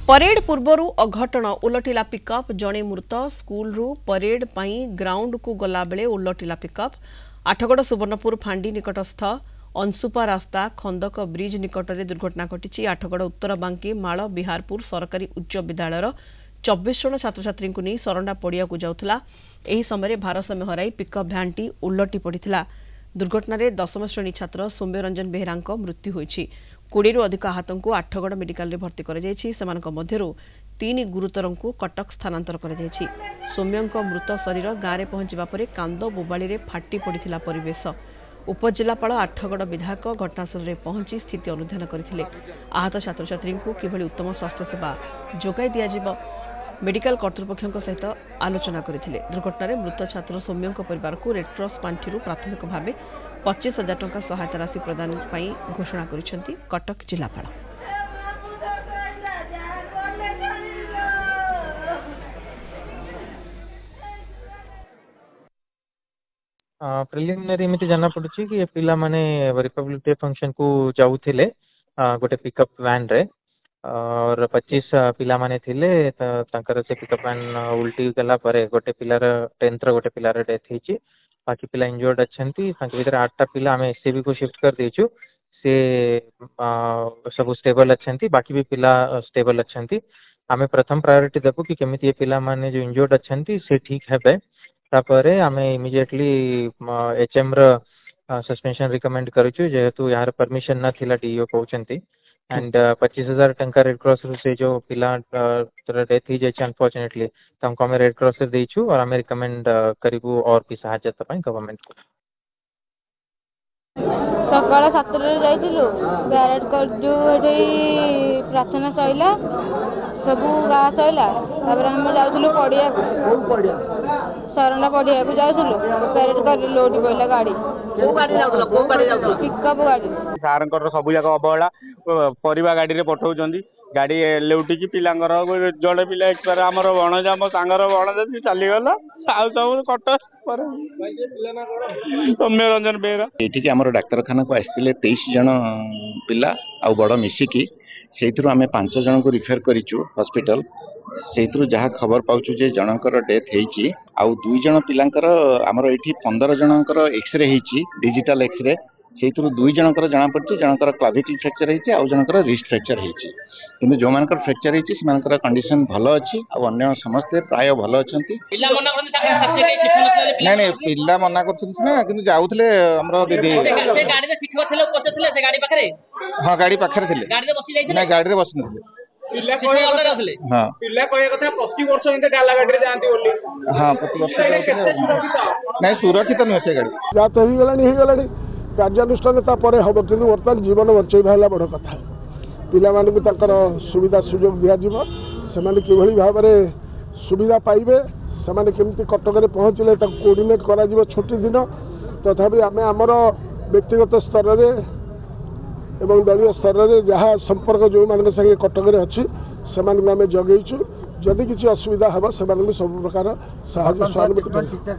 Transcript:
Parade पूर्वर अघटन उलटिला pickup जड़े मृत school parade पाई ground को गला बेले उलटिला पिकअप आठगड़ सुवर्णपुर फांडी निकटस्थ अंशुपा रास्ता खंदक ब्रिज निकट में दुर्घटना घटी। आठगड़ उत्तर बांकी माल बिहारपुर सरकारी उच्च विद्यालय 24 जन छात्र छात्री को नहीं सरंडा पड़िया को जाउथला। एही समय भारसाम्य हराई पिकअप भ्यानटी उलटी पड़िथिला। दुर्घटना रे 10म श्रेणी छात्र सौम्य रंजन बेहेरा मृत्यु होईछि। 20 रु अधिक आहतों को आठगड़ मेडिकल रे भर्ती कर जायछि। सेमानक मध्यरु 3 गुरुतरों को कटक स्थानांतर कर जायछि। सौम्यंक मृत शरीर गाँव में पहुंचवा परे कांद बोबाली रे फाटी पड़िथिला परिवेश। उपजिलापाल आठगड़ विधायक घटनास्थल में पहुंची स्थिति अनुधान करथिले। आहत छात्र छात्री को किभली उत्तम स्वास्थ्य सेवा जोगाई दियाजिब मेडिकल कर्तृपक्षों सहित आलोचना करथिले। दुर्घटना में मृत छात्र सौम्यों परिवार को रेडक्रॉस पांठि प्राथमिक भाव 25,000 टंका सहायता राशि प्रदान पाई घोषणा करिसेंती कटक जिलापाल। प्रिलिमिनरी एमती जाना पड़ी कि पिला माने रिपब्लिक डे फंक्शन को जाऊले गोटे पिकअप वैन रे और 25 पिला माने थिले से पिकअप वैन उल्टी गला परे गोटे पिलार 10th गोटे पिलार डेथ होती। बाकी पिला इंजर्ड अच्छा भर 8टा पिला आम एससीबी को शिफ्ट कर देचु। से सब स्टेबल अच्छा बाकी भी पिला स्टेबल अच्छा। आम प्रथम प्रायोरिटी देबू कि केमिति पिला माने जो इंजर्ड अच्छा से ठीक है। तापरे आमे इमिडिएटली एचएम र सस्पेंशन रिकमेंड करूछु जेहेतु यार परमिशन न थिला डीओ कहउचंती। एंड 25,000 टंका रेड क्रॉस से जो पिला डेथ ही जाय अनफॉर्चुनेटली तमको हमें रेड क्रॉस से देइछु और हमें रिकमेंड करिबु और भी सहायता पई गवर्नमेंट को। सकाळ 7 रे जाइथिलु पैरेड कर जो प्रार्थना सइला सबू गा सइला तापर हम जाउथिलु पड़िया सरना पड़िया को जाउथिलु पैरेड कर लोड पइला गाड़ी पिकअप गाड़ी सारंकर सब जाक अवहेला परिवा गाड़ी रे पठाउछंदी गाड़ी लेउटी पिलांगर जड़े पिला एक्सपायर आमर भणजा मो सांगर भणजा चली गला आ सब कट सौम्य रंजन बेहेरा ये आम डाक्तरखाना को आसते 23 जन पिला आ बड़ मिसिकी से आम 5 जन को रिफर करूँ हॉस्पिटल। से जहाँ खबर पाचु जे जनकर डेथ होती आउ 2 जन पिलांकर आमर ये 15 जनकर एक्सरे होती डिजिटल एक्सरे से 2 जनकर जना पड़ी जनकर क्लाविकल फ्रैक्चर होती आउ जनकर रिस्ट फ्रैक्चर होती किंतु जो मानकर फ्रैक्चर होती से कंडीशन भल अच्छी अन्य समस्ते प्राय भल अच्छा। नहीं पिला मना कर जाऊे दीदी हाँ गाड़ी पाखे थे गाड़ी बस ना हाँ प्रति वर्ष नहीं सुरक्षित नुहे से गाड़ी कार्यानुष्ठान हम कि बर्तमान जीवन बचेगा बड़ कथा पिला सुविधा सुजोग दिज्व से भाव में सुविधा पाइबे से केमती कटक पहुँचले कोऑर्डिनेट करा छुट्टी दिन तथापि आम आमर व्यक्तिगत स्तर में एवं दलीय स्तर में जहाँ संपर्क जो मान संगे कटक अच्छी से आम जगेचु जदि किसी असुविधा हम से सब प्रकार साहाय्य।